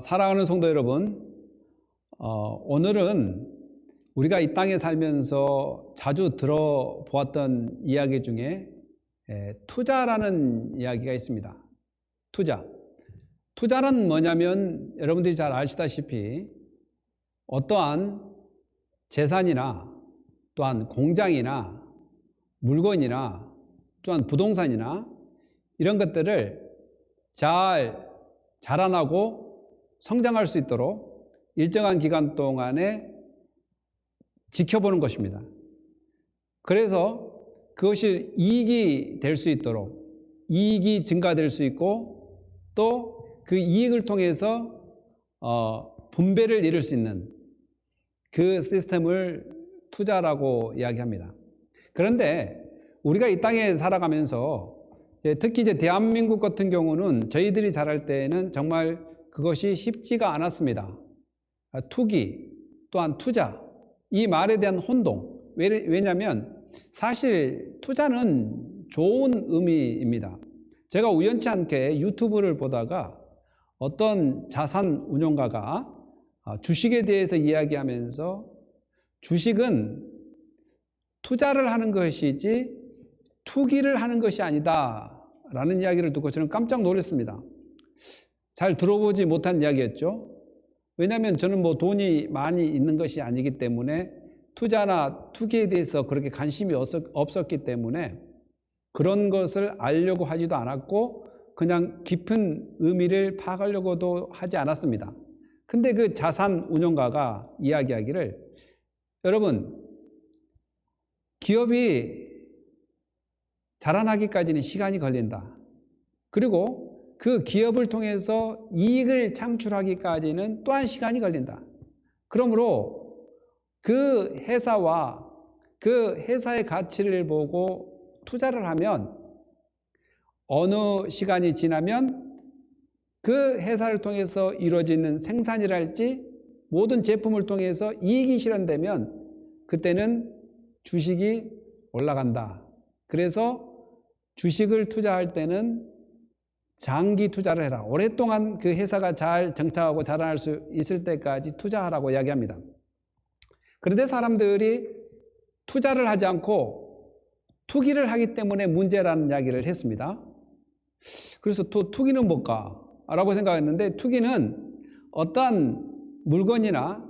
사랑하는 성도 여러분, 오늘은 우리가 이 땅에 살면서 자주 들어보았던 이야기 중에 투자라는 이야기가 있습니다. 투자는 뭐냐면 여러분들이 잘 아시다시피 어떠한 재산이나 또한 공장이나 물건이나 또한 부동산이나 이런 것들을 잘 자라나고 성장할 수 있도록 일정한 기간 동안에 지켜보는 것입니다. 그래서 그것이 이익이 될 수 있도록 이익이 증가될 수 있고 또 그 이익을 통해서 분배를 이룰 수 있는 그 시스템을 투자라고 이야기합니다. 그런데 우리가 이 땅에 살아가면서 특히 이제 대한민국 같은 경우는 저희들이 자랄 때에는 정말 그것이 쉽지가 않았습니다. 투기 또한 투자, 이 말에 대한 혼동. 왜냐하면 사실 투자는 좋은 의미입니다. 제가 우연치 않게 유튜브를 보다가 어떤 자산 운용가가 주식에 대해서 이야기하면서 주식은 투자를 하는 것이지 투기를 하는 것이 아니다 라는 이야기를 듣고 저는 깜짝 놀랐습니다. 잘 들어보지 못한 이야기였죠. 왜냐하면 저는 돈이 많이 있는 것이 아니기 때문에 투자나 투기에 대해서 그렇게 관심이 없었기 때문에 그런 것을 알려고 하지도 않았고 그냥 깊은 의미를 파악하려고도 하지 않았습니다. 근데 그 자산 운용가가 이야기하기를, 여러분, 기업이 자라나기까지는 시간이 걸린다. 그리고 그 기업을 통해서 이익을 창출하기까지는 또한 시간이 걸린다. 그러므로 그 회사와 그 회사의 가치를 보고 투자를 하면 어느 시간이 지나면 그 회사를 통해서 이루어지는 생산이랄지 모든 제품을 통해서 이익이 실현되면 그때는 주식이 올라간다. 그래서 주식을 투자할 때는 장기 투자를 해라. 오랫동안 그 회사가 잘 정착하고 자라날 수 있을 때까지 투자하라고 이야기합니다. 그런데 사람들이 투자를 하지 않고 투기를 하기 때문에 문제라는 이야기를 했습니다. 그래서 투기는 뭘까? 라고 생각했는데 투기는 어떠한 물건이나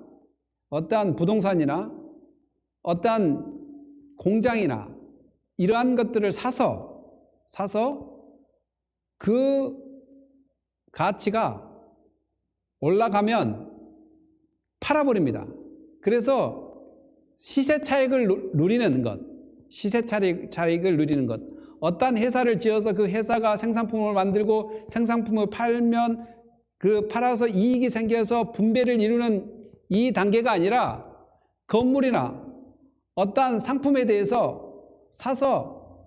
어떠한 부동산이나 어떠한 공장이나 이러한 것들을 사서 그 가치가 올라가면 팔아버립니다. 그래서 시세 차익을 누리는 것, 어떤 회사를 지어서 그 회사가 생산품을 만들고 생산품을 팔면 그 팔아서 이익이 생겨서 분배를 이루는 이 단계가 아니라 건물이나 어떤 상품에 대해서 사서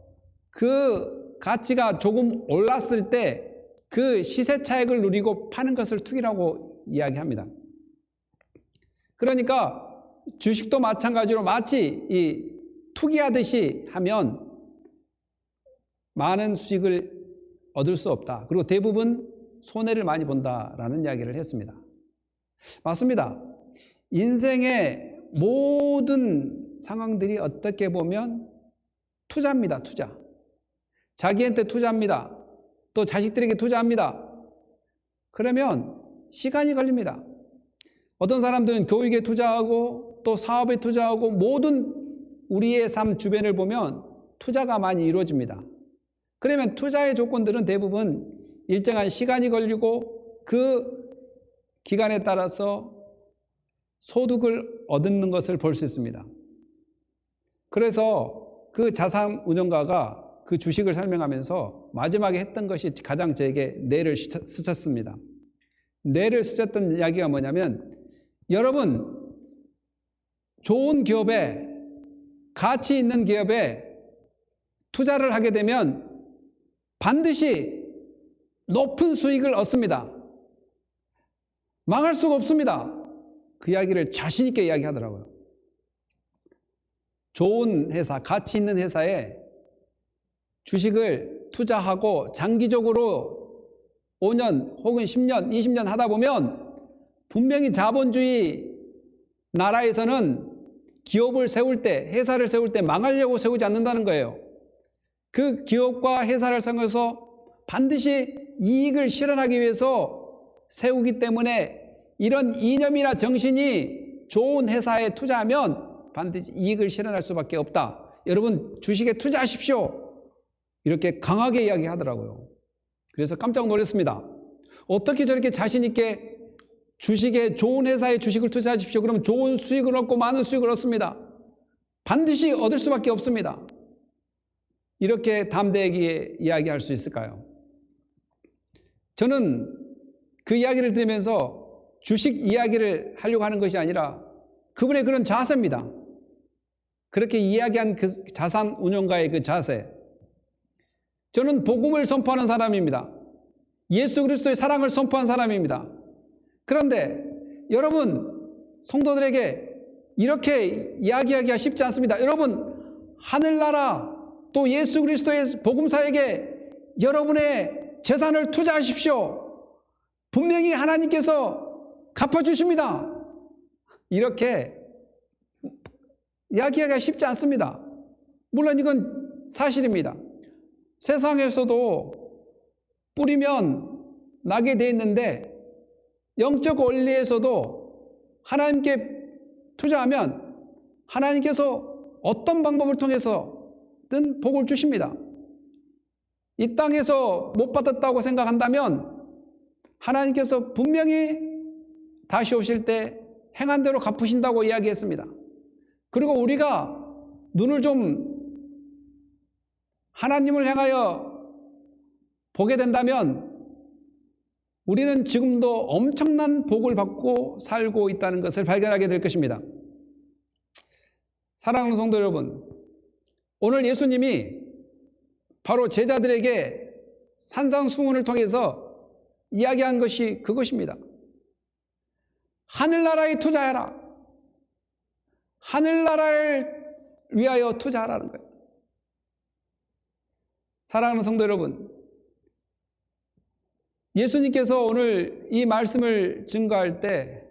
그 가치가 조금 올랐을 때 그 시세 차익을 누리고 파는 것을 투기라고 이야기합니다. 그러니까 주식도 마찬가지로 마치 이 투기하듯이 하면 많은 수익을 얻을 수 없다. 그리고 대부분 손해를 많이 본다라는 이야기를 했습니다. 맞습니다. 인생의 모든 상황들이 어떻게 보면 투자입니다. 투자. 자기한테 투자합니다. 또 자식들에게 투자합니다. 그러면 시간이 걸립니다. 어떤 사람들은 교육에 투자하고 또 사업에 투자하고 모든 우리의 삶 주변을 보면 투자가 많이 이루어집니다. 그러면 투자의 조건들은 대부분 일정한 시간이 걸리고 그 기간에 따라서 소득을 얻는 것을 볼 수 있습니다. 그래서 그 자산 운용가가 그 주식을 설명하면서 마지막에 했던 것이 가장 제게 뇌를 스쳤습니다. 뇌를 스쳤던 이야기가 뭐냐면, 여러분, 좋은 기업에, 가치 있는 기업에 투자를 하게 되면 반드시 높은 수익을 얻습니다. 망할 수가 없습니다. 그 이야기를 자신 있게 이야기하더라고요. 좋은 회사, 가치 있는 회사에 주식을 투자하고 장기적으로 5년 혹은 10년, 20년 하다 보면 분명히 자본주의 나라에서는 기업을 세울 때, 회사를 세울 때 망하려고 세우지 않는다는 거예요. 그 기업과 회사를 세워서 반드시 이익을 실현하기 위해서 세우기 때문에 이런 이념이나 정신이 좋은 회사에 투자하면 반드시 이익을 실현할 수밖에 없다. 여러분 주식에 투자하십시오. 이렇게 강하게 이야기하더라고요. 그래서 깜짝 놀랐습니다. 어떻게 저렇게 자신 있게 주식에 좋은 회사에 주식을 투자하십시오. 그러면 좋은 수익을 얻고 많은 수익을 얻습니다. 반드시 얻을 수밖에 없습니다. 이렇게 담대하게 이야기할 수 있을까요? 저는 그 이야기를 들으면서 주식 이야기를 하려고 하는 것이 아니라 그분의 그런 자세입니다. 그렇게 이야기한 그 자산 운용가의 그 자세. 저는 복음을 선포하는 사람입니다. 예수 그리스도의 사랑을 선포한 사람입니다. 그런데 여러분 성도들에게 이렇게 이야기하기가 쉽지 않습니다. 여러분 하늘나라 또 예수 그리스도의 복음사에게 여러분의 재산을 투자하십시오. 분명히 하나님께서 갚아주십니다. 이렇게 이야기하기가 쉽지 않습니다. 물론 이건 사실입니다. 세상에서도 뿌리면 나게 돼 있는데 영적 원리에서도 하나님께 투자하면 하나님께서 어떤 방법을 통해서든 복을 주십니다. 이 땅에서 못 받았다고 생각한다면 하나님께서 분명히 다시 오실 때 행한 대로 갚으신다고 이야기했습니다. 그리고 우리가 눈을 좀 하나님을 향하여 보게 된다면 우리는 지금도 엄청난 복을 받고 살고 있다는 것을 발견하게 될 것입니다. 사랑하는 성도 여러분, 오늘 예수님이 바로 제자들에게 산상수훈을 통해서 이야기한 것이 그것입니다. 하늘나라에 투자해라. 하늘나라를 위하여 투자하라는 거예요. 사랑하는 성도 여러분, 예수님께서 오늘 이 말씀을 증거할 때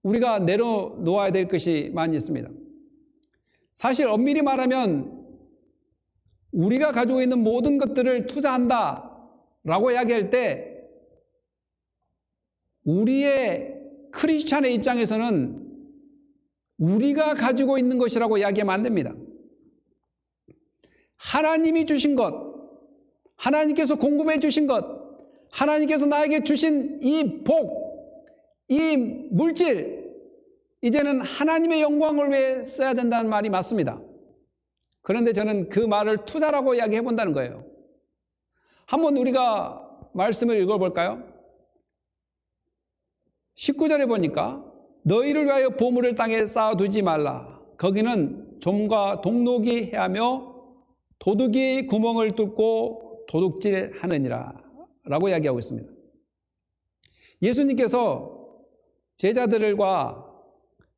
우리가 내려놓아야 될 것이 많이 있습니다. 사실 엄밀히 말하면 우리가 가지고 있는 모든 것들을 투자한다 라고 이야기할 때 우리의 크리스찬의 입장에서는 우리가 가지고 있는 것이라고 이야기하면 안 됩니다. 하나님이 주신 것, 하나님께서 공급해 주신 것, 하나님께서 나에게 주신 이 복, 이 물질, 이제는 하나님의 영광을 위해 써야 된다는 말이 맞습니다. 그런데 저는 그 말을 투자라고 이야기해 본다는 거예요. 한번 우리가 말씀을 읽어볼까요? 19절에 보니까 너희를 위하여 보물을 땅에 쌓아두지 말라. 거기는 좀과 동록이 해하며 도둑이 구멍을 뚫고 도둑질하느니라 라고 이야기하고 있습니다. 예수님께서 제자들과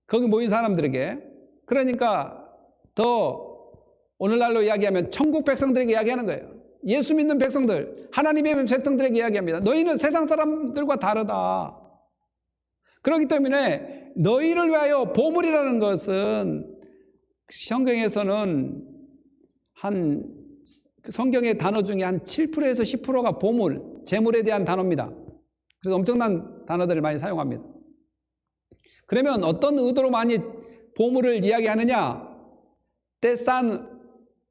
거기 모인 사람들에게, 그러니까 더 오늘날로 이야기하면 천국 백성들에게 이야기하는 거예요. 예수 믿는 백성들, 하나님의 백성들에게 이야기합니다. 너희는 세상 사람들과 다르다. 그렇기 때문에 너희를 위하여 보물이라는 것은 성경에서는 성경의 단어 중에 한 7%에서 10%가 보물, 재물에 대한 단어입니다. 그래서 엄청난 단어들을 많이 사용합니다. 그러면 어떤 의도로 많이 보물을 이야기하느냐? 떼싼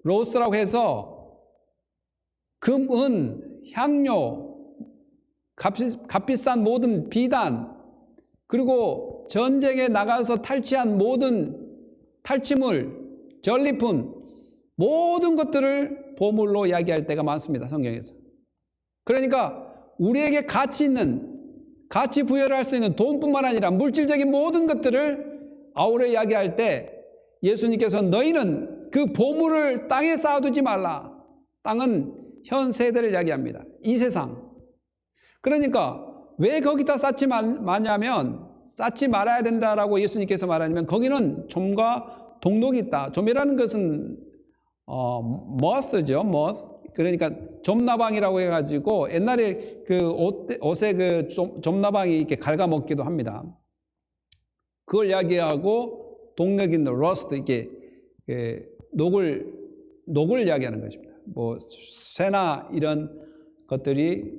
로스라고 해서 금, 은, 향료, 값비싼 모든 비단, 그리고 전쟁에 나가서 탈취한 모든 탈취물, 전리품, 모든 것들을 보물로 이야기할 때가 많습니다. 성경에서. 그러니까 우리에게 가치 있는, 가치 부여를 할 수 있는 돈뿐만 아니라 물질적인 모든 것들을 아우러 이야기할 때 예수님께서 너희는 그 보물을 땅에 쌓아두지 말라. 땅은 현 세대를 이야기합니다. 이 세상. 그러니까 왜 거기다 쌓지 마냐면, 쌓지 말아야 된다라고 예수님께서 말하냐면 거기는 좀과 동록이 있다. 좀이라는 것은 moth죠. moth. 그러니까 점나방이라고 해가지고 옛날에 그 옷에 그 점나방이 이렇게 갉아먹기도 합니다. 그걸 이야기하고 동력인 러스트 이렇게 녹을 이야기하는 것입니다. 뭐 쇠나 이런 것들이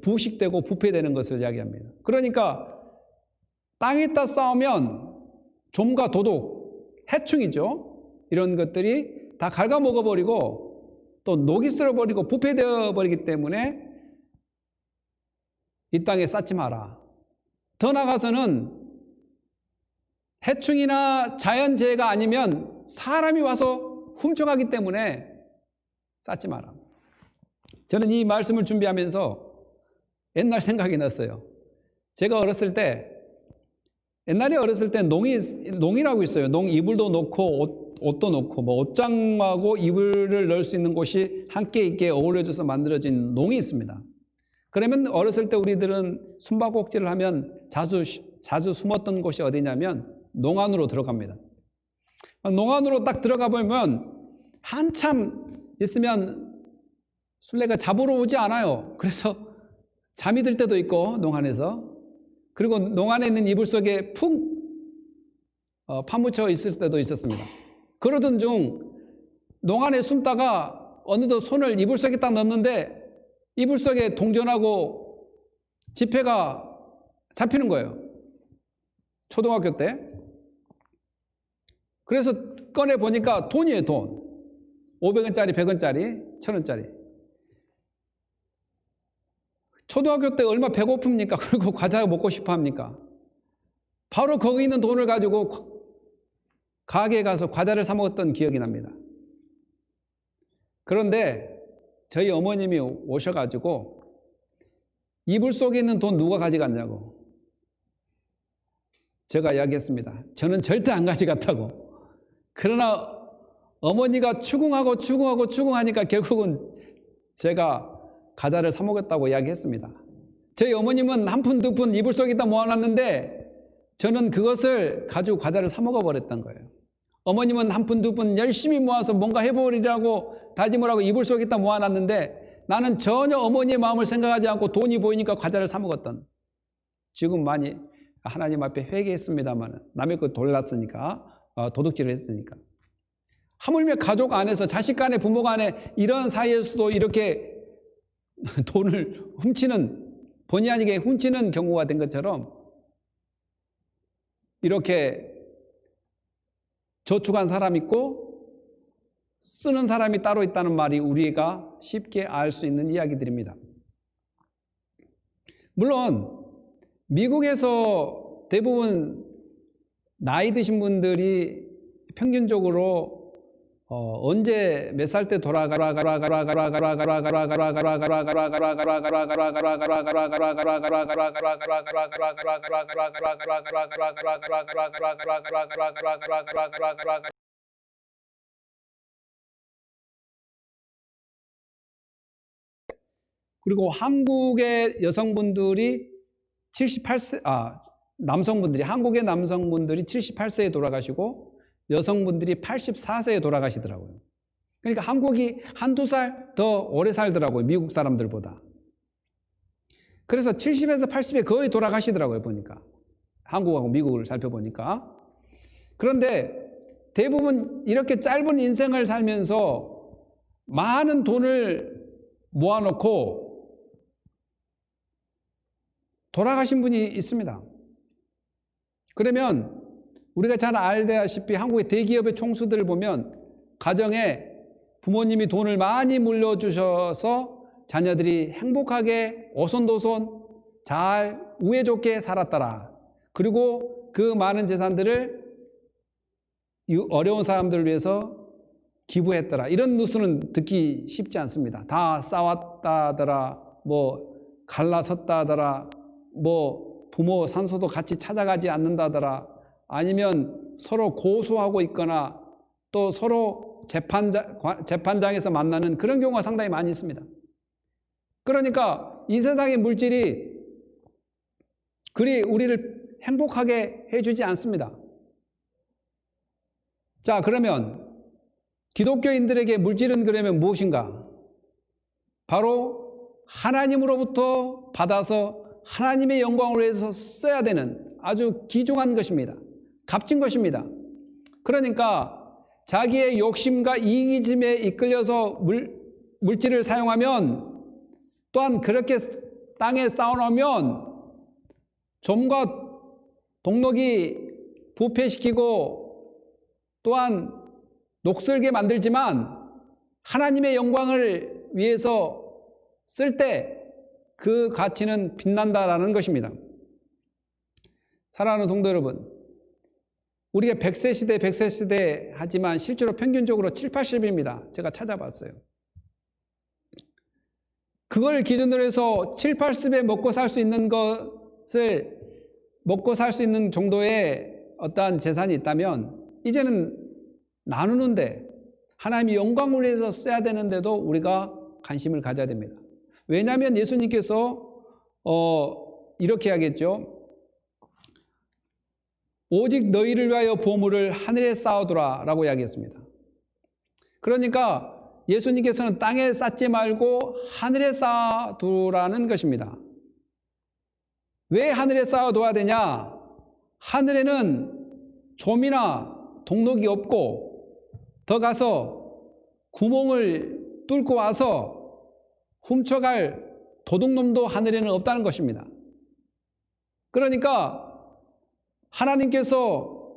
부식되고 부패되는 것을 이야기합니다. 그러니까 땅에다 쌓으면 좀과 도둑, 해충이죠. 이런 것들이 다 갉아먹어버리고 또 녹이 쓸어버리고 부패되어 버리기 때문에 이 땅에 쌓지 마라. 더 나아가서는 해충이나 자연재해가 아니면 사람이 와서 훔쳐가기 때문에 쌓지 마라. 저는 이 말씀을 준비하면서 옛날 생각이 났어요. 제가 어렸을 때, 옛날에 어렸을 때 농이라고 있어요. 농 이불도 놓고 옷도 놓고 뭐 옷장하고 이불을 넣을 수 있는 곳이 함께 있게 어우러져서 만들어진 농이 있습니다. 그러면 어렸을 때 우리들은 숨바꼭질을 하면 자주 숨었던 곳이 어디냐면 농 안으로 들어갑니다. 농 안으로 딱 들어가 보면 한참 있으면 술래가 잡으러 오지 않아요. 그래서 잠이 들 때도 있고 농 안에서, 그리고 농 안에 있는 이불 속에 푹 파묻혀 있을 때도 있었습니다. 그러던 중 농 안에 숨다가 어느덧 손을 이불 속에 딱 넣었는데 이불 속에 동전하고 지폐가 잡히는 거예요. 초등학교 때. 그래서 꺼내 보니까 돈이에요, 돈. 500원짜리, 100원짜리, 1000원짜리. 초등학교 때 얼마 배고픕니까? 그리고 과자 먹고 싶어 합니까? 바로 거기 있는 돈을 가지고 가게에 가서 과자를 사 먹었던 기억이 납니다. 그런데 저희 어머님이 오셔가지고 이불 속에 있는 돈 누가 가져갔냐고 제가 이야기했습니다. 저는 절대 안 가져갔다고. 그러나 어머니가 추궁하니까 결국은 제가 과자를 사 먹었다고 이야기했습니다. 저희 어머님은 한 푼, 두 푼 이불 속에다 모아놨는데 저는 그것을 가지고 과자를 사 먹어버렸던 거예요. 어머님은 한 푼, 두 푼 열심히 모아서 뭔가 해보리라고 다짐을 하고 이불 속에다 모아놨는데 나는 전혀 어머니의 마음을 생각하지 않고 돈이 보이니까 과자를 사 먹었던, 지금 많이 하나님 앞에 회개했습니다만 남의 것 돌랐으니까, 도둑질을 했으니까. 하물며 가족 안에서, 자식 간에, 부모 간에 이런 사이에서도 이렇게 돈을 훔치는, 본의 아니게 훔치는 경우가 된 것처럼 이렇게 저축한 사람 있고 쓰는 사람이 따로 있다는 말이 우리가 쉽게 알 수 있는 이야기들입니다. 물론 미국에서 대부분 나이 드신 분들이 평균적으로 언제 몇 살 때 그리고 한국의 여성분들이 78세, 남성분들이, 한국의 남성분들이 78세에 돌아가시고 여성분들이 84세에 돌아가시더라고요. 그러니까 한국이 한두 살 더 오래 살더라고요, 미국 사람들보다. 그래서 70에서 80에 거의 돌아가시더라고요, 보니까. 한국하고 미국을 살펴보니까. 그런데 대부분 이렇게 짧은 인생을 살면서 많은 돈을 모아놓고 돌아가신 분이 있습니다. 그러면 우리가 잘 알다시피 한국의 대기업의 총수들을 보면 가정에 부모님이 돈을 많이 물려주셔서 자녀들이 행복하게 오손도손 잘 우애 좋게 살았더라. 그리고 그 많은 재산들을 어려운 사람들을 위해서 기부했더라. 이런 뉴스는 듣기 쉽지 않습니다. 다 싸웠다더라, 뭐 갈라섰다더라, 뭐 부모 산소도 같이 찾아가지 않는다더라, 아니면 서로 고소하고 있거나 또 서로 재판장에서 만나는 그런 경우가 상당히 많이 있습니다. 그러니까 이 세상의 물질이 그리 우리를 행복하게 해주지 않습니다. 자, 그러면 기독교인들에게 물질은 그러면 무엇인가? 바로 하나님으로부터 받아서 하나님의 영광을 위해서 써야 되는 아주 귀중한 것입니다. 값진 것입니다. 그러니까 자기의 욕심과 이기심에 이끌려서 물질을 사용하면, 또한 그렇게 땅에 쌓아놓으면 좀과 동록이 부패시키고 또한 녹슬게 만들지만, 하나님의 영광을 위해서 쓸 때 그 가치는 빛난다라는 것입니다. 사랑하는 성도 여러분, 우리가 100세 시대, 100세 시대 하지만 실제로 평균적으로 7, 80입니다. 제가 찾아봤어요. 그걸 기준으로 해서 7, 80에 먹고 살 수 있는 것을 먹고 살 수 있는 정도의 어떠한 재산이 있다면, 이제는 나누는데 하나님의 영광을 위해서 써야 되는데도 우리가 관심을 가져야 됩니다. 왜냐하면 예수님께서 이렇게 하겠죠. 오직 너희를 위하여 보물을 하늘에 쌓아두라 라고 이야기했습니다. 그러니까 예수님께서는 땅에 쌓지 말고 하늘에 쌓아두라는 것입니다. 왜 하늘에 쌓아둬야 되냐? 하늘에는 좀이나 동록이 없고, 더 가서 구멍을 뚫고 와서 훔쳐갈 도둑놈도 하늘에는 없다는 것입니다. 그러니까 하나님께서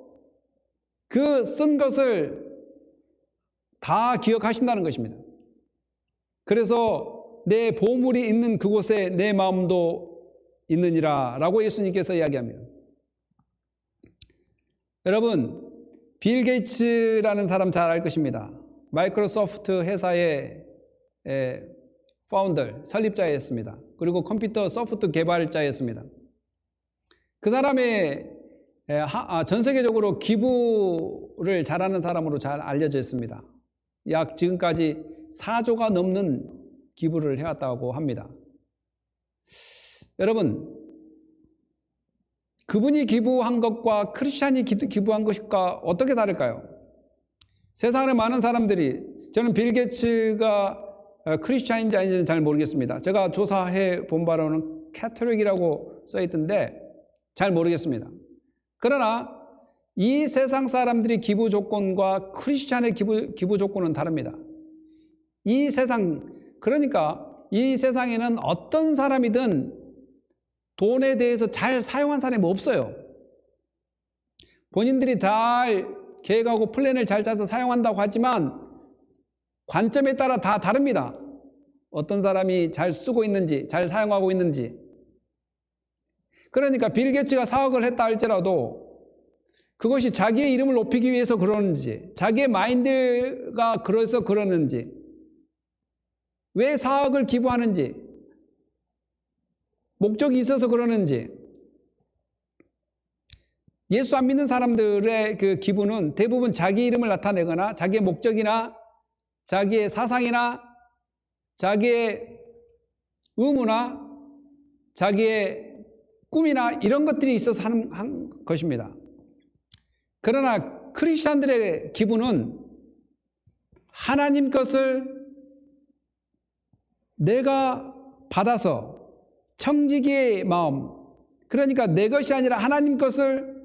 그 쓴 것을 다 기억하신다는 것입니다. 그래서 내 보물이 있는 그곳에 내 마음도 있느니라 라고 예수님께서 이야기합니다. 여러분, 빌 게이츠라는 사람 잘 알 것입니다. 마이크로소프트 회사의 파운더, 설립자였습니다. 그리고 컴퓨터 소프트 개발자였습니다. 그 사람의 전 세계적으로 기부를 잘하는 사람으로 잘 알려져 있습니다. 약 지금까지 4조가 넘는 기부를 해왔다고 합니다. 여러분, 그분이 기부한 것과 크리스찬이 기부한 것과 어떻게 다를까요? 세상에 많은 사람들이, 저는 빌 게이츠가 크리스찬인지 아닌지는 잘 모르겠습니다. 제가 조사해 본 바로는 캐톨릭이라고 써있던데 잘 모르겠습니다. 그러나 이 세상 사람들이 기부 조건과 크리스찬의 기부 조건은 다릅니다. 이 세상, 그러니까 이 세상에는 어떤 사람이든 돈에 대해서 잘 사용한 사람이 없어요. 본인들이 잘 계획하고 플랜을 잘 짜서 사용한다고 하지만 관점에 따라 다 다릅니다. 어떤 사람이 잘 쓰고 있는지, 잘 사용하고 있는지. 그러니까 빌 게이츠가 사업을 했다 할지라도 그것이 자기의 이름을 높이기 위해서 그러는지, 자기의 마인드가 그래서 그러는지, 왜 사업을 기부하는지, 목적이 있어서 그러는지. 예수 안 믿는 사람들의 그 기부는 대부분 자기 이름을 나타내거나 자기의 목적이나 자기의 사상이나 자기의 의무나 자기의 꿈이나 이런 것들이 있어서 한 것입니다. 그러나 크리스찬들의 기부는 하나님 것을 내가 받아서 청지기의 마음, 그러니까 내 것이 아니라 하나님 것을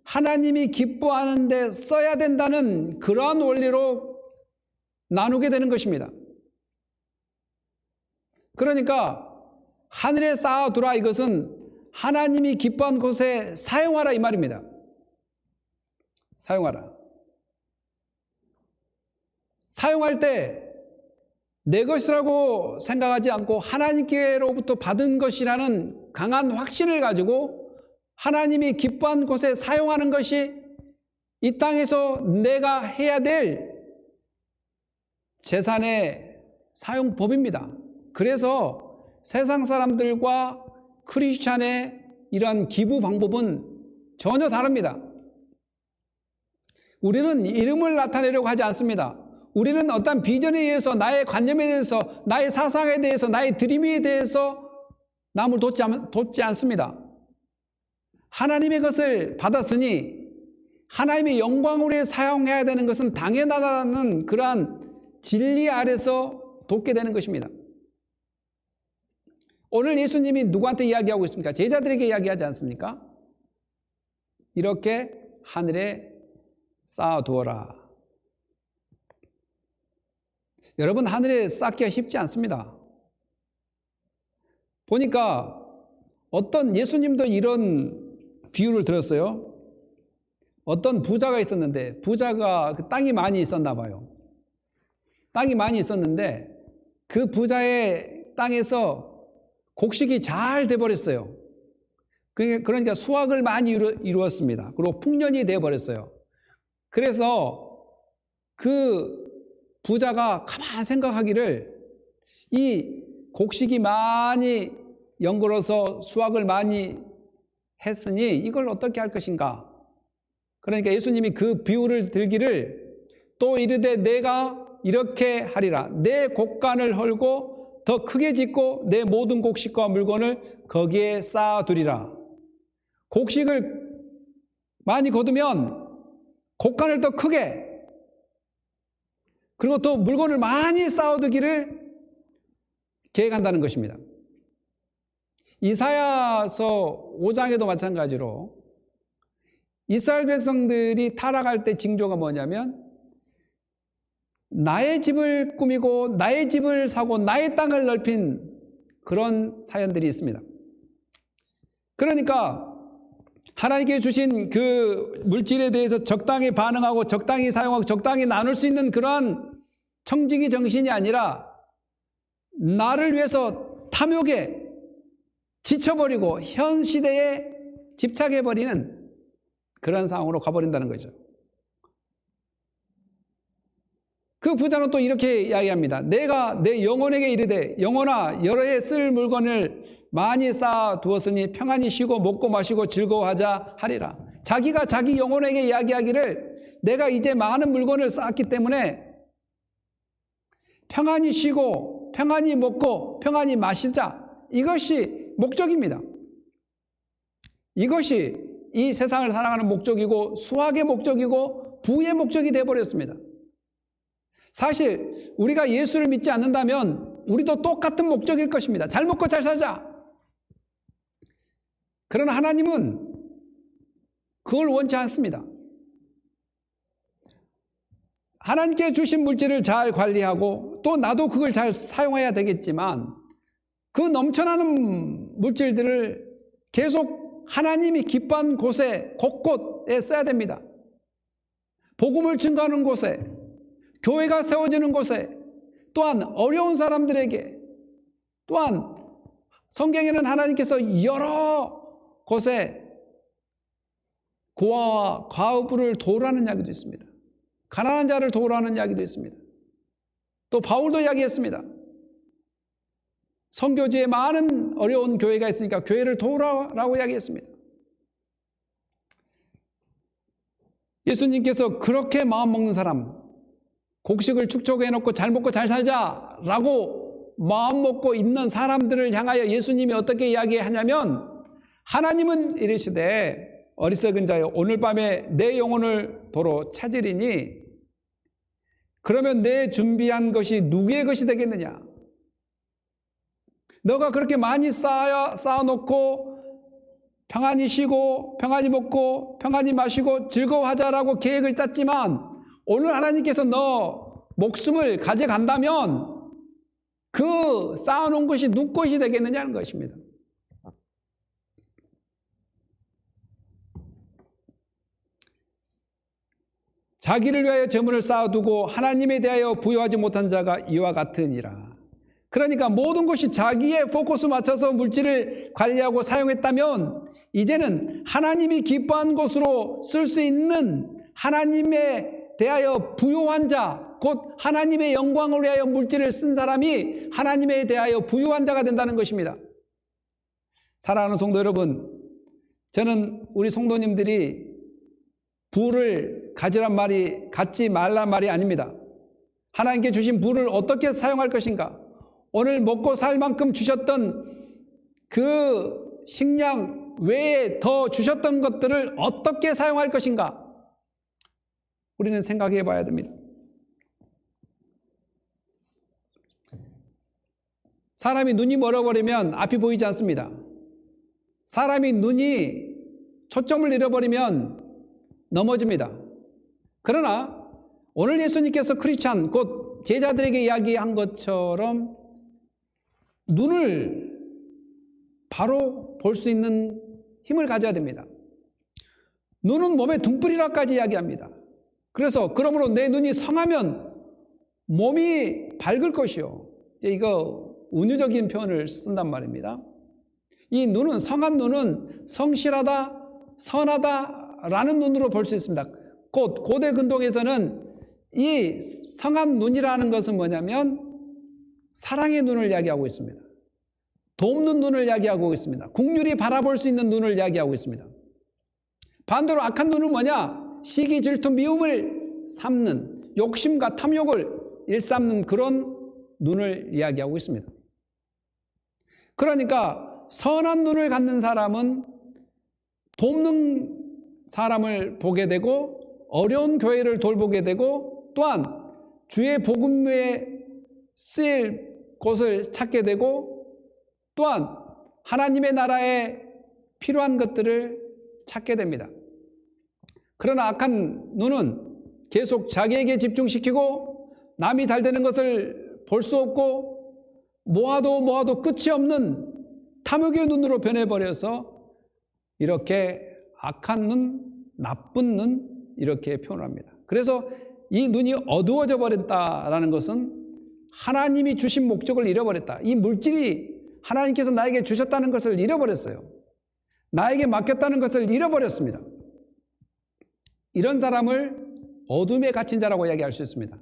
하나님이 기뻐하는 데 써야 된다는 그러한 원리로 나누게 되는 것입니다. 그러니까 하늘에 쌓아두라, 이것은 하나님이 기뻐한 곳에 사용하라 이 말입니다. 사용하라. 사용할 때 내 것이라고 생각하지 않고 하나님께로부터 받은 것이라는 강한 확신을 가지고 하나님이 기뻐한 곳에 사용하는 것이 이 땅에서 내가 해야 될 재산의 사용법입니다. 그래서 세상 사람들과 크리스찬의 이러한 기부 방법은 전혀 다릅니다. 우리는 이름을 나타내려고 하지 않습니다. 우리는 어떤 비전에 의해서, 나의 관념에 대해서, 나의 사상에 대해서, 나의 드림에 대해서 남을 돕지 않습니다. 하나님의 것을 받았으니 하나님의 영광을 위해 사용해야 되는 것은 당연하다는 그러한 진리 아래서 돕게 되는 것입니다. 오늘 예수님이 누구한테 이야기하고 있습니까? 제자들에게 이야기하지 않습니까? 이렇게 하늘에 쌓아두어라. 여러분, 하늘에 쌓기가 쉽지 않습니다. 보니까 어떤 예수님도 이런 비유를 들었어요. 어떤 부자가 있었는데, 부자가 땅이 많이 있었나 봐요. 땅이 많이 있었는데 그 부자의 땅에서 곡식이 잘 돼버렸어요. 그러니까 수확을 많이 이루었습니다. 그리고 풍년이 돼버렸어요. 그래서 그 부자가 가만 생각하기를, 이 곡식이 많이 연걸어서 수확을 많이 했으니 이걸 어떻게 할 것인가. 그러니까 예수님이 그 비유를 들기를, 또 이르되 내가 이렇게 하리라. 내 곡간을 헐고 더 크게 짓고 내 모든 곡식과 물건을 거기에 쌓아두리라. 곡식을 많이 거두면 곡간을 더 크게, 그리고 또 물건을 많이 쌓아두기를 계획한다는 것입니다. 이사야서 5장에도 마찬가지로 이스라엘 백성들이 타락할 때 징조가 뭐냐면, 나의 집을 꾸미고 나의 집을 사고 나의 땅을 넓힌 그런 사연들이 있습니다. 그러니까 하나님께 주신 그 물질에 대해서 적당히 반응하고 적당히 사용하고 적당히 나눌 수 있는 그러한 청지기 정신이 아니라, 나를 위해서 탐욕에 지쳐버리고 현 시대에 집착해버리는 그런 상황으로 가버린다는 거죠. 그 부자는 또 이렇게 이야기합니다. 내가 내 영혼에게 이르되, 영혼아 여러 해 쓸 물건을 많이 쌓아 두었으니 평안히 쉬고 먹고 마시고 즐거워하자 하리라. 자기가 자기 영혼에게 이야기하기를, 내가 이제 많은 물건을 쌓았기 때문에 평안히 쉬고 평안히 먹고 평안히 마시자. 이것이 목적입니다. 이것이 이 세상을 살아가는 목적이고 수학의 목적이고 부의 목적이 되어버렸습니다. 사실 우리가 예수를 믿지 않는다면 우리도 똑같은 목적일 것입니다. 잘 먹고 잘 살자. 그러나 하나님은 그걸 원치 않습니다. 하나님께 주신 물질을 잘 관리하고 또 나도 그걸 잘 사용해야 되겠지만, 그 넘쳐나는 물질들을 계속 하나님이 기뻐한 곳에 곳곳에 써야 됩니다. 복음을 증거하는 곳에, 교회가 세워지는 곳에, 또한 어려운 사람들에게, 또한 성경에는 하나님께서 여러 곳에 고아와 과부를 도우라는 이야기도 있습니다. 가난한 자를 도우라는 이야기도 있습니다. 또 바울도 이야기했습니다. 선교지에 많은 어려운 교회가 있으니까 교회를 도우라고 이야기했습니다. 예수님께서 그렇게 마음먹는 사람, 곡식을 축적해놓고 잘 먹고 잘 살자라고 마음먹고 있는 사람들을 향하여 예수님이 어떻게 이야기하냐면, 하나님은 이르시되 어리석은 자여 오늘 밤에 내 영혼을 도로 찾으리니, 그러면 내 준비한 것이 누구의 것이 되겠느냐. 너가 그렇게 많이 쌓아놓고 평안히 쉬고 평안히 먹고 평안히 마시고 즐거워하자라고 계획을 짰지만, 오늘 하나님께서 너 목숨을 가져간다면 그 쌓아놓은 것이 누구 것이 되겠느냐는 것입니다. 자기를 위하여 재물을 쌓아두고 하나님에 대하여 부여하지 못한 자가 이와 같으니라. 그러니까 모든 것이 자기의 포커스 맞춰서 물질을 관리하고 사용했다면, 이제는 하나님이 기뻐한 것으로 쓸 수 있는 하나님에 대하여 부요한 자, 곧 하나님의 영광을 위하여 물질을 쓴 사람이 하나님에 대하여 부요한 자가 된다는 것입니다. 사랑하는 성도 여러분, 저는 우리 성도님들이 부를 가지란 말이, 갖지 말란 말이 아닙니다. 하나님께 주신 부를 어떻게 사용할 것인가? 오늘 먹고 살 만큼 주셨던 그 식량 외에 더 주셨던 것들을 어떻게 사용할 것인가? 우리는 생각해 봐야 됩니다. 사람이 눈이 멀어버리면 앞이 보이지 않습니다. 사람이 눈이 초점을 잃어버리면 넘어집니다. 그러나 오늘 예수님께서 크리스찬 곧 제자들에게 이야기한 것처럼 눈을 바로 볼 수 있는 힘을 가져야 됩니다. 눈은 몸의 등불이라까지 이야기합니다. 그래서 그러므로 내 눈이 성하면 몸이 밝을 것이요. 이거 은유적인 표현을 쓴단 말입니다. 이 눈은, 성한 눈은 성실하다, 선하다라는 눈으로 볼 수 있습니다. 곧 고대 근동에서는 이 성한 눈이라는 것은 뭐냐면 사랑의 눈을 이야기하고 있습니다. 돕는 눈을 이야기하고 있습니다. 국률이 바라볼 수 있는 눈을 이야기하고 있습니다. 반대로 악한 눈은 뭐냐? 시기, 질투, 미움을 삼는, 욕심과 탐욕을 일삼는 그런 눈을 이야기하고 있습니다. 그러니까 선한 눈을 갖는 사람은 돕는 사람을 보게 되고 어려운 교회를 돌보게 되고 또한 주의 복음에 쓰일 곳을 찾게 되고 또한 하나님의 나라에 필요한 것들을 찾게 됩니다. 그러나 악한 눈은 계속 자기에게 집중시키고 남이 잘 되는 것을 볼 수 없고 모아도 끝이 없는 탐욕의 눈으로 변해버려서 이렇게 악한 눈, 나쁜 눈 이렇게 표현합니다. 그래서 이 눈이 어두워져 버렸다라는 것은 하나님이 주신 목적을 잃어버렸다. 이 물질이 하나님께서 나에게 주셨다는 것을 잃어버렸어요. 나에게 맡겼다는 것을 잃어버렸습니다. 이런 사람을 어둠에 갇힌 자라고 이야기할 수 있습니다.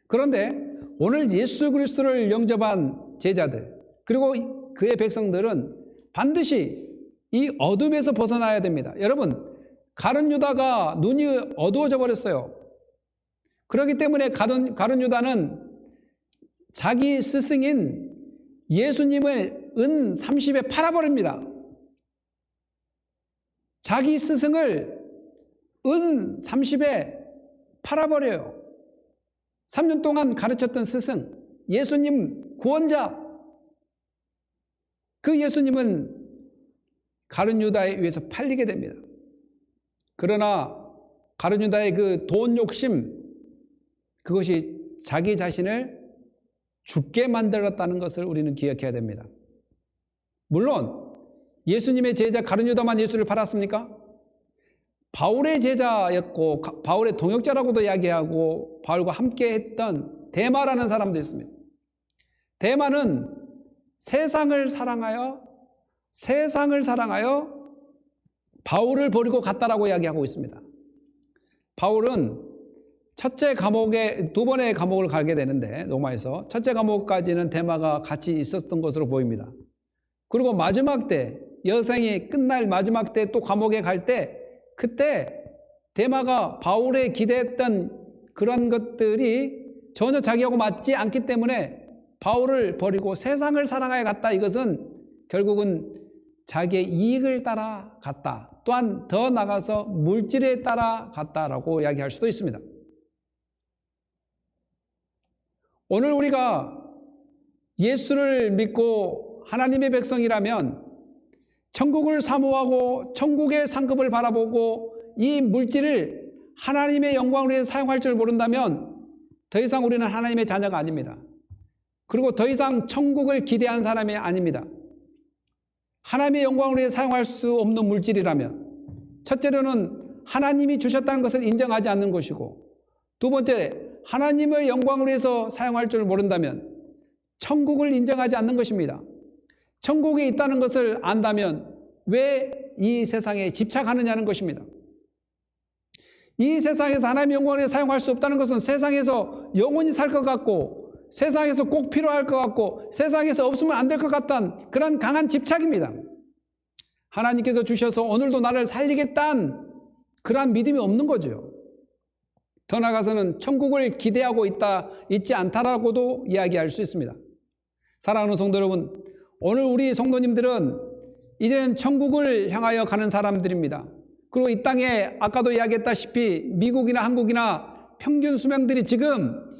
그런데 오늘 예수 그리스도를 영접한 제자들 그리고 그의 백성들은 반드시 이 어둠에서 벗어나야 됩니다. 여러분, 가룟 유다가 눈이 어두워져 버렸어요. 그렇기 때문에 가룟 유다는 자기 스승인 예수님을 은 30에 팔아버립니다. 자기 스승을 은 30에 팔아버려요. 3년 동안 가르쳤던 스승, 예수님 구원자, 그 예수님은 가룟 유다에 의해서 팔리게 됩니다. 그러나 가룟 유다의 그 돈 욕심, 그것이 자기 자신을 죽게 만들었다는 것을 우리는 기억해야 됩니다. 물론 예수님의 제자 가룟 유다만 예수를 팔았습니까? 바울의 제자였고 바울의 동역자라고도 이야기하고 바울과 함께 했던 데마라는 사람도 있습니다. 데마는 세상을 사랑하여 바울을 버리고 갔다라고 이야기하고 있습니다. 바울은 첫째 감옥에 두 번의 감옥을 가게 되는데 로마에서 첫째 감옥까지는 데마가 같이 있었던 것으로 보입니다. 그리고 마지막 때 여생이 끝날 마지막 때 또 감옥에 갈 때 그때 데마가 바울에 기대했던 그런 것들이 전혀 자기하고 맞지 않기 때문에 바울을 버리고 세상을 사랑하여 갔다. 이것은 결국은 자기의 이익을 따라 갔다. 또한 더 나가서 물질에 따라 갔다라고 이야기할 수도 있습니다. 오늘 우리가 예수를 믿고 하나님의 백성이라면 천국을 사모하고 천국의 상급을 바라보고 이 물질을 하나님의 영광을 위해서 사용할 줄 모른다면 더 이상 우리는 하나님의 자녀가 아닙니다. 그리고 더 이상 천국을 기대한 사람이 아닙니다. 하나님의 영광을 위해 사용할 수 없는 물질이라면 첫째로는 하나님이 주셨다는 것을 인정하지 않는 것이고 두 번째 하나님의 영광을 위해서 사용할 줄 모른다면 천국을 인정하지 않는 것입니다. 천국에 있다는 것을 안다면 왜 이 세상에 집착하느냐는 것입니다. 이 세상에서 하나님의 영광을 위해 사용할 수 없다는 것은 세상에서 영원히 살 것 같고 세상에서 꼭 필요할 것 같고 세상에서 없으면 안 될 것 같다는 그런 강한 집착입니다. 하나님께서 주셔서 오늘도 나를 살리겠다는 그러한 믿음이 없는 거죠. 더 나아가서는 천국을 기대하고 있지 않다라고도 이야기할 수 있습니다. 사랑하는 성도 여러분, 오늘 우리 성도님들은 이제는 천국을 향하여 가는 사람들입니다. 그리고 이 땅에 아까도 이야기했다시피 미국이나 한국이나 평균 수명들이 지금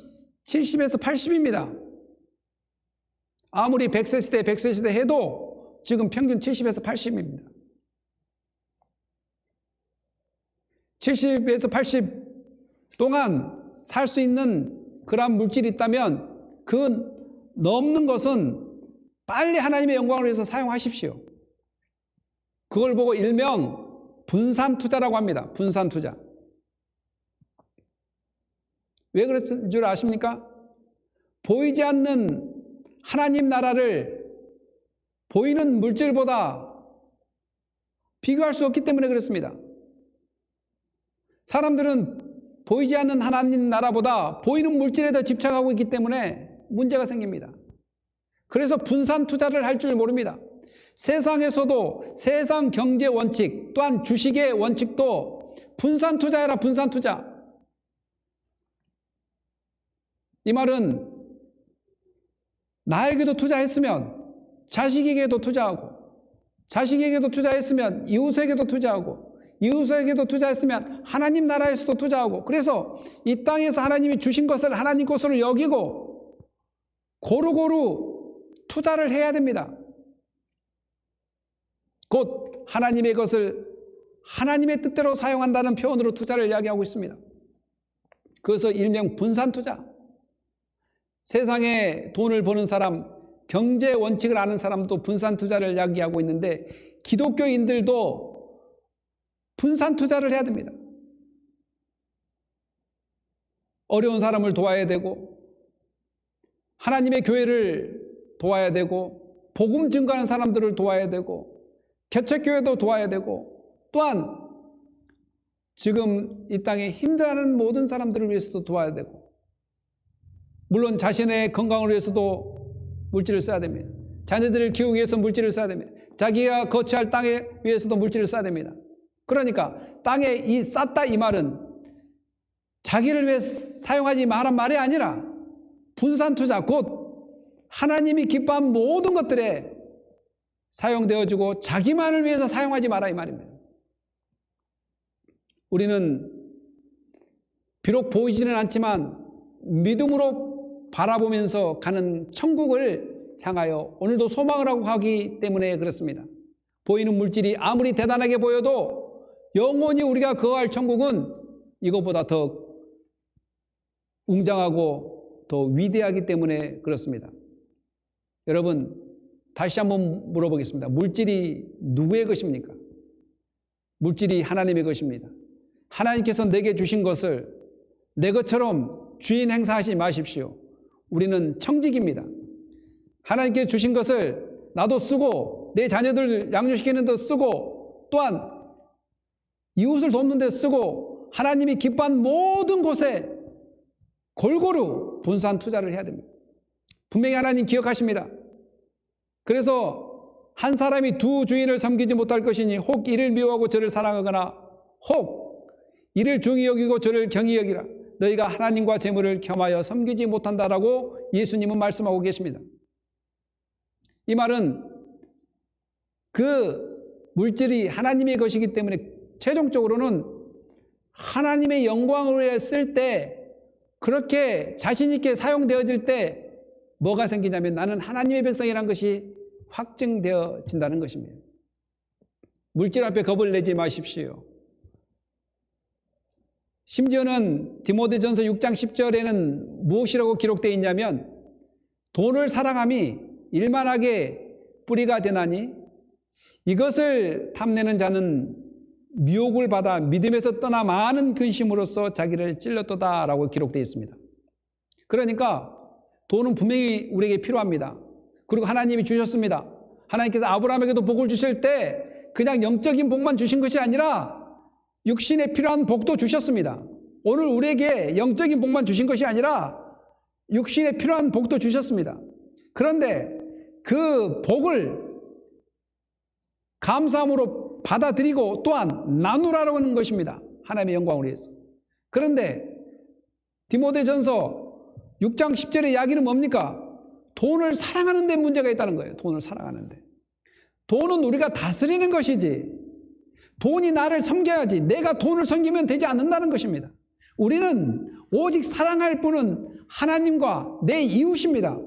70에서 80입니다. 아무리 100세 시대, 100세 시대 해도 지금 평균 70에서 80입니다. 70에서 80 동안 살 수 있는 그런 물질이 있다면 그 넘는 것은 빨리 하나님의 영광을 위해서 사용하십시오. 그걸 보고 일명 분산 투자라고 합니다. 분산 투자. 왜 그런 줄 아십니까? 보이지 않는 하나님 나라를 보이는 물질보다 비교할 수 없기 때문에 그렇습니다. 사람들은 보이지 않는 하나님 나라보다 보이는 물질에 더 집착하고 있기 때문에 문제가 생깁니다. 그래서 분산 투자를 할 줄 모릅니다. 세상에서도 세상 경제 원칙 또한 주식의 원칙도 분산 투자해라, 분산 투자. 이 말은 나에게도 투자했으면 자식에게도 투자하고, 자식에게도 투자했으면 이웃에게도 투자하고, 이웃에게도 투자했으면 하나님 나라에서도 투자하고, 그래서 이 땅에서 하나님이 주신 것을 하나님 것으로 여기고 고루고루 투자를 해야 됩니다. 곧 하나님의 것을 하나님의 뜻대로 사용한다는 표현으로 투자를 이야기하고 있습니다. 그래서 일명 분산 투자. 세상에 돈을 버는 사람, 경제 원칙을 아는 사람도 분산 투자를 이야기하고 있는데 기독교인들도 분산 투자를 해야 됩니다. 어려운 사람을 도와야 되고, 하나님의 교회를 도와야 되고, 복음 증거하는 사람들을 도와야 되고, 개척교회도 도와야 되고, 또한 지금 이 땅에 힘들어하는 모든 사람들을 위해서도 도와야 되고, 물론 자신의 건강을 위해서도 물질을 써야 됩니다. 자녀들을 키우기 위해서 물질을 써야 됩니다. 자기가 거처할 땅에 위해서도 물질을 써야 됩니다. 그러니까 땅에 이 쌌다 이 말은 자기를 위해 사용하지 말란 말이 아니라 분산 투자, 곧 하나님이 기뻐한 모든 것들에 사용되어지고 자기만을 위해서 사용하지 마라 이 말입니다. 우리는 비록 보이지는 않지만 믿음으로 바라보면서 가는 천국을 향하여 오늘도 소망을 하고 가기 때문에 그렇습니다. 보이는 물질이 아무리 대단하게 보여도 영원히 우리가 거할 천국은 이것보다 더 웅장하고 더 위대하기 때문에 그렇습니다. 여러분, 다시 한번 물어보겠습니다. 물질이 누구의 것입니까? 물질이 하나님의 것입니다. 하나님께서 내게 주신 것을 내 것처럼 주인 행사하지 마십시오. 우리는 청직입니다. 하나님께 주신 것을 나도 쓰고 내 자녀들 양육시키는 데 쓰고 또한 이웃을 돕는 데 쓰고 하나님이 기뻐한 모든 곳에 골고루 분산 투자를 해야 됩니다. 분명히 하나님 기억하십니다. 그래서 한 사람이 두 주인을 섬기지 못할 것이니 혹 이를 미워하고 저를 사랑하거나 혹 이를 중히 여기고 저를 경히 여기라. 너희가 하나님과 재물을 겸하여 섬기지 못한다라고 예수님은 말씀하고 계십니다. 이 말은 그 물질이 하나님의 것이기 때문에 최종적으로는 하나님의 영광을 위해 쓸 때 그렇게 자신 있게 사용되어질 때 뭐가 생기냐면 나는 하나님의 백성이라는 것이 확증되어진다는 것입니다. 물질 앞에 겁을 내지 마십시오. 심지어는 디모데전서 6장 10절에는 무엇이라고 기록되어 있냐면 돈을 사랑함이 일만하게 뿌리가 되나니 이것을 탐내는 자는 미혹을 받아 믿음에서 떠나 많은 근심으로써 자기를 찔렀도다라고 기록되어 있습니다. 그러니까 돈은 분명히 우리에게 필요합니다. 그리고 하나님이 주셨습니다. 하나님께서 아브라함에게도 복을 주실 때 그냥 영적인 복만 주신 것이 아니라 육신에 필요한 복도 주셨습니다. 오늘 우리에게 영적인 복만 주신 것이 아니라 육신에 필요한 복도 주셨습니다. 그런데 그 복을 감사함으로 받아들이고 또한 나누라고 하는 것입니다. 하나님의 영광을 위해서. 그런데 디모데전서 6장 10절의 이야기는 뭡니까? 돈을 사랑하는 데 문제가 있다는 거예요. 돈을 사랑하는데. 돈은 우리가 다스리는 것이지 돈이 나를 섬겨야지 내가 돈을 섬기면 되지 않는다는 것입니다. 우리는 오직 사랑할 분은 하나님과 내 이웃입니다.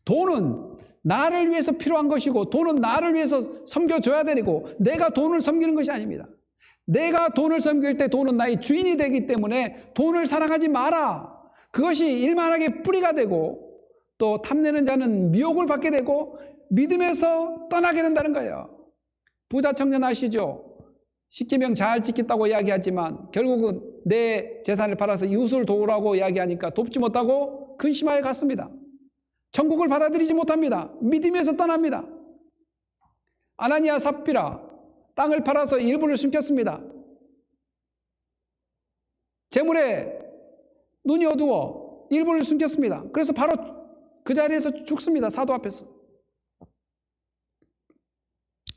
돈은 나를 위해서 필요한 것이고 돈은 나를 위해서 섬겨줘야 되고 내가 돈을 섬기는 것이 아닙니다. 내가 돈을 섬길 때 돈은 나의 주인이 되기 때문에 돈을 사랑하지 마라. 그것이 일만하게 뿌리가 되고 또 탐내는 자는 미혹을 받게 되고 믿음에서 떠나게 된다는 거예요. 부자 청년 아시죠? 십계명 잘 지켰다고 이야기하지만 결국은 내 재산을 팔아서 이웃을 도우라고 이야기하니까 돕지 못하고 근심하여 갔습니다. 천국을 받아들이지 못합니다. 믿음에서 떠납니다. 아나니아 삽비라 땅을 팔아서 일부를 숨겼습니다. 재물에 눈이 어두워 일부를 숨겼습니다. 그래서 바로 그 자리에서 죽습니다. 사도 앞에서.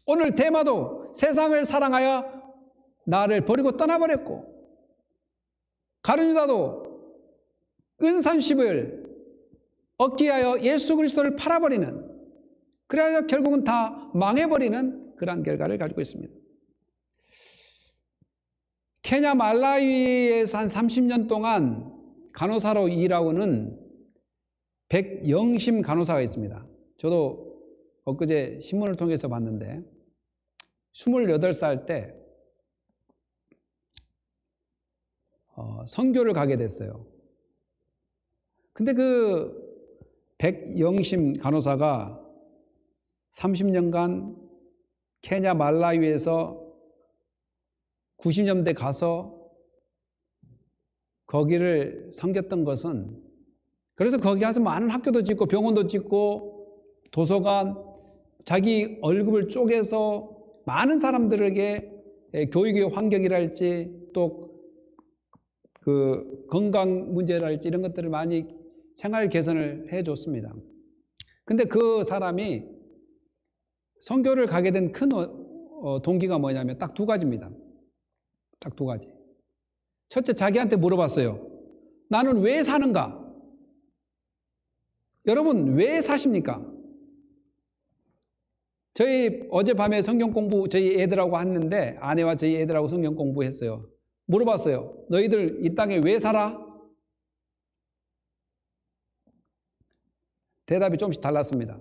오늘 데마도 세상을 사랑하여 나를 버리고 떠나버렸고 가룟유다도 은삼십을 얻기 위하여 예수 그리스도를 팔아버리는, 그래야 결국은 다 망해버리는 그러한 결과를 가지고 있습니다. 케냐 말라위에서 한 30년 동안 간호사로 일하고는 백영심 간호사가 있습니다. 저도 엊그제 신문을 통해서 봤는데 28살 때 선교를 가게 됐어요. 근데 그 백영심 간호사가 30년간 케냐 말라위에서 90년대 가서 거기를 섬겼던 것은, 그래서 거기 가서 많은 학교도 짓고 병원도 짓고 도서관, 자기 월급을 쪼개서 많은 사람들에게 교육의 환경이랄지 또 그 건강 문제랄지 이런 것들을 많이 생활 개선을 해줬습니다. 근데 그 사람이 선교를 가게 된 큰 동기가 뭐냐면 딱 두 가지입니다. 딱 두 가지. 첫째, 자기한테 물어봤어요. 나는 왜 사는가? 여러분 왜 사십니까? 저희 어젯밤에 성경 공부 저희 애들하고 했는데 아내와 저희 애들하고 성경 공부했어요. 물어봤어요. 너희들 이 땅에 왜 살아? 대답이 조금씩 달랐습니다.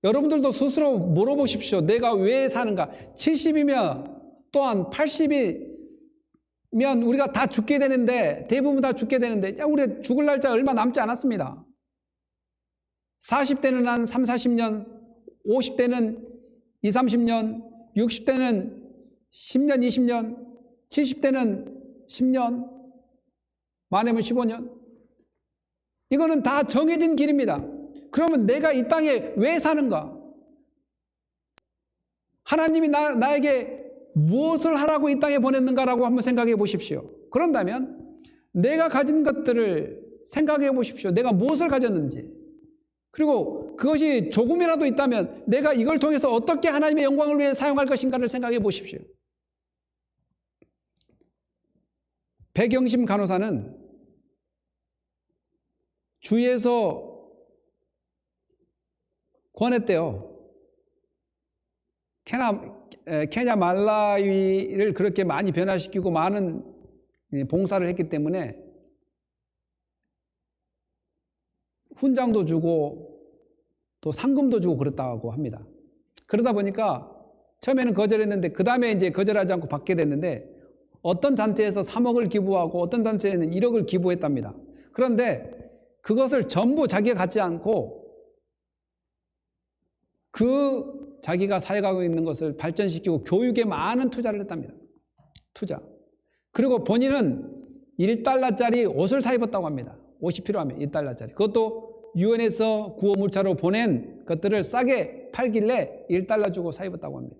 여러분들도 스스로 물어보십시오. 내가 왜 사는가? 70이면 또한 80이면 우리가 다 죽게 되는데, 대부분 다 죽게 되는데, 우리 죽을 날짜 얼마 남지 않았습니다. 40대는 한 3, 40년, 50대는 2, 30년, 60대는 10년, 20년, 70대는 10년, 많으면 15년. 이거는 다 정해진 길입니다. 그러면 내가 이 땅에 왜 사는가? 하나님이 나에게 무엇을 하라고 이 땅에 보냈는가라고 한번 생각해 보십시오. 그런다면 내가 가진 것들을 생각해 보십시오. 내가 무엇을 가졌는지. 그리고 그것이 조금이라도 있다면 내가 이걸 통해서 어떻게 하나님의 영광을 위해 사용할 것인가를 생각해 보십시오. 백영심 간호사는 주위에서 권했대요. 케냐 말라위를 그렇게 많이 변화시키고 많은 봉사를 했기 때문에 훈장도 주고 또 상금도 주고 그랬다고 합니다. 그러다 보니까 처음에는 거절했는데 그 다음에 이제 거절하지 않고 받게 됐는데 어떤 단체에서 3억을 기부하고 어떤 단체에는 1억을 기부했답니다. 그런데 그것을 전부 자기가 갖지 않고 그 자기가 사역하고 있는 것을 발전시키고 교육에 많은 투자를 했답니다. 투자. 그리고 본인은 1달러짜리 옷을 사 입었다고 합니다. 옷이 필요하면 1달러짜리. 그것도 유엔에서 구호물자로 보낸 것들을 싸게 팔길래 1달러 주고 사 입었다고 합니다.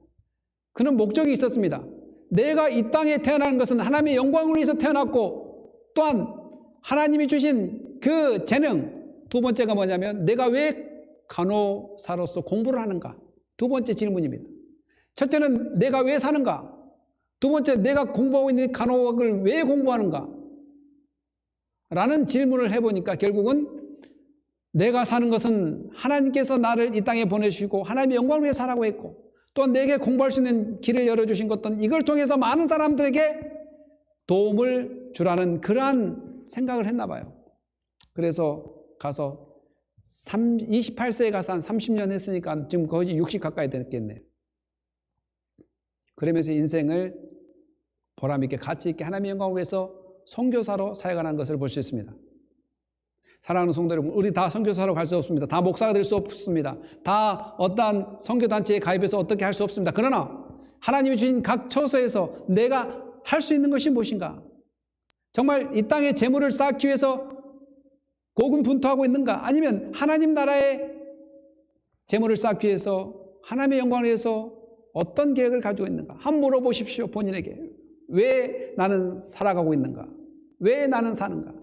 그는 목적이 있었습니다. 내가 이 땅에 태어나는 것은 하나님의 영광을 위해서 태어났고 또한 하나님이 주신 그 재능, 두 번째가 뭐냐면 내가 왜 간호사로서 공부를 하는가? 두 번째 질문입니다. 첫째는 내가 왜 사는가? 두 번째, 내가 공부하고 있는 간호학을 왜 공부하는가? 라는 질문을 해보니까 결국은 내가 사는 것은 하나님께서 나를 이 땅에 보내주시고 하나님의 영광을 위해 살라고 했고 또 내게 공부할 수 있는 길을 열어주신 것은 이걸 통해서 많은 사람들에게 도움을 주라는 그러한 생각을 했나 봐요. 그래서 가서 28세에 가서 한 30년 했으니까 지금 거의 60 가까이 됐겠네요. 그러면서 인생을 보람있게 가치있게 하나님의 영광을 위해서 선교사로 사역하는 것을 볼 수 있습니다. 사랑하는 성도 여러분, 우리 다 선교사로 갈 수 없습니다. 다 목사가 될 수 없습니다. 다 어떠한 선교단체에 가입해서 어떻게 할 수 없습니다. 그러나 하나님이 주신 각 처소에서 내가 할 수 있는 것이 무엇인가? 정말 이 땅에 재물을 쌓기 위해서 고군분투하고 있는가? 아니면 하나님 나라의 재물을 쌓기 위해서 하나님의 영광을 위해서 어떤 계획을 가지고 있는가? 한번 물어보십시오. 본인에게. 왜 나는 살아가고 있는가? 왜 나는 사는가?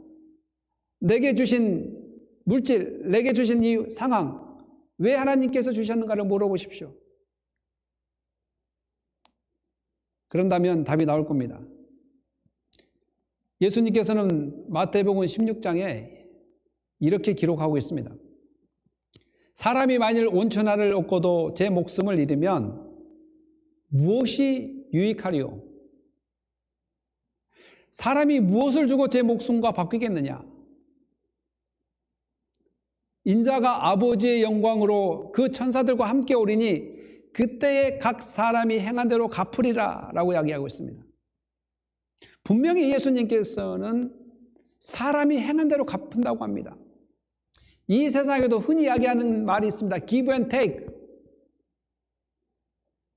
내게 주신 물질, 내게 주신 이 상황, 왜 하나님께서 주셨는가를 물어보십시오. 그런다면 답이 나올 겁니다. 예수님께서는 마태복음 16장에 이렇게 기록하고 있습니다. 사람이 만일 온천하를 얻고도 제 목숨을 잃으면 무엇이 유익하리요? 사람이 무엇을 주고 제 목숨과 바뀌겠느냐? 인자가 아버지의 영광으로 그 천사들과 함께 오리니 그때에 각 사람이 행한 대로 갚으리라 라고 이야기하고 있습니다. 분명히 예수님께서는 사람이 행한 대로 갚는다고 합니다. 이 세상에도 흔히 이야기하는 말이 있습니다. Give and take.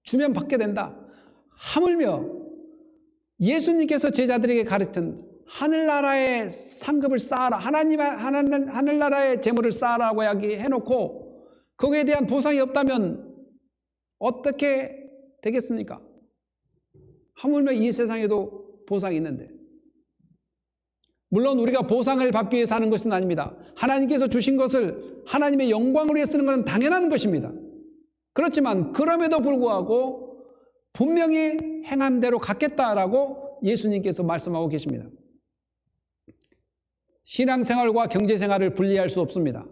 주면 받게 된다. 하물며 예수님께서 제자들에게 가르친 하늘나라의 상급을 쌓아라. 하늘나라의 재물을 쌓아라고 이야기해놓고 거기에 대한 보상이 없다면 어떻게 되겠습니까? 하물며 이 세상에도 보상이 있는데. 물론 우리가 보상을 받기 위해서 하는 것은 아닙니다. 하나님께서 주신 것을 하나님의 영광을 위해 쓰는 것은 당연한 것입니다. 그렇지만 그럼에도 불구하고 분명히 행한 대로 갚겠다라고 예수님께서 말씀하고 계십니다. 신앙생활과 경제생활을 분리할 수 없습니다.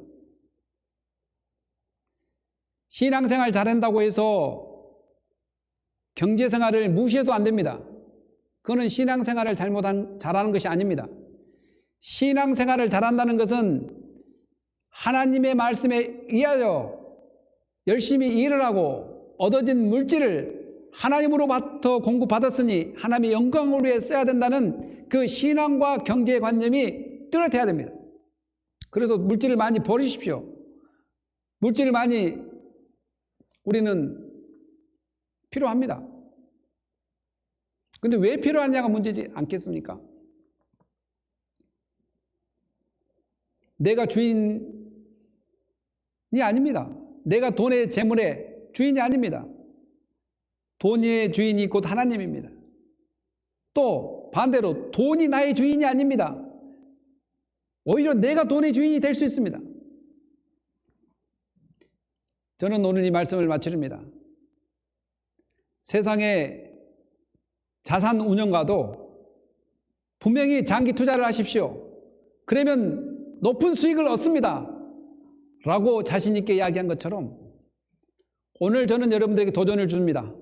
신앙생활 잘한다고 해서 경제생활을 무시해도 안 됩니다. 그거는 신앙생활을 잘하는 것이 아닙니다. 신앙생활을 잘한다는 것은 하나님의 말씀에 의하여 열심히 일을 하고 얻어진 물질을 하나님으로부터 공급받았으니 하나님의 영광을 위해 써야 된다는 그 신앙과 경제의 관념이 뚜렷해야 됩니다. 그래서 물질을 많이 버리십시오. 물질을 많이 우리는 필요합니다. 근데 왜 필요하냐가 문제지 않겠습니까? 내가 주인이 아닙니다. 내가 돈의 재물의 주인이 아닙니다. 돈의 주인이 곧 하나님입니다. 또 반대로 돈이 나의 주인이 아닙니다. 오히려 내가 돈의 주인이 될 수 있습니다. 저는 오늘 이 말씀을 마치렵니다. 세상의 자산 운용가도 분명히 장기 투자를 하십시오. 그러면 높은 수익을 얻습니다. 라고 자신 있게 이야기한 것처럼 오늘 저는 여러분들에게 도전을 줍니다.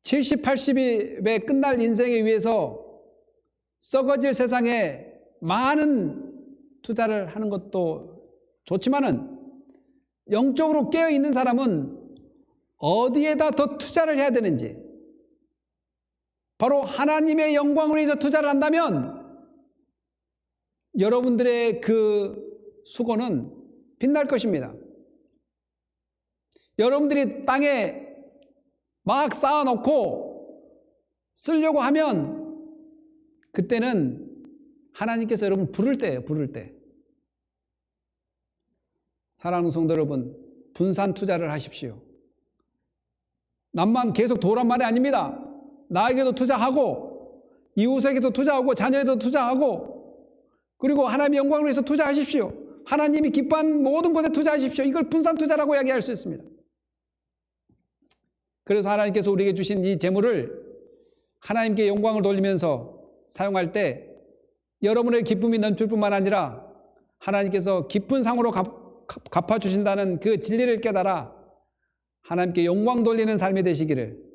70, 80에 끝날 인생에 위해서 썩어질 세상에 많은 투자를 하는 것도 좋지만은 영적으로 깨어있는 사람은 어디에다 더 투자를 해야 되는지, 바로 하나님의 영광을 위해서 투자를 한다면 여러분들의 그 수고는 빛날 것입니다. 여러분들이 땅에 막 쌓아놓고 쓰려고 하면 그때는 하나님께서 여러분 부를 때예요. 부를 때. 사랑하는 성도 여러분, 분산 투자를 하십시오. 남만 계속 도란 말이 아닙니다. 나에게도 투자하고 이웃에게도 투자하고 자녀에도 투자하고 그리고 하나님의 영광을 위해서 투자하십시오. 하나님이 기뻐한 모든 것에 투자하십시오. 이걸 분산 투자라고 이야기할 수 있습니다. 그래서 하나님께서 우리에게 주신 이 재물을 하나님께 영광을 돌리면서 사용할 때 여러분의 기쁨이 넘칠 뿐만 아니라 하나님께서 깊은 상으로 갚아주신다는 그 진리를 깨달아 하나님께 영광 돌리는 삶이 되시기를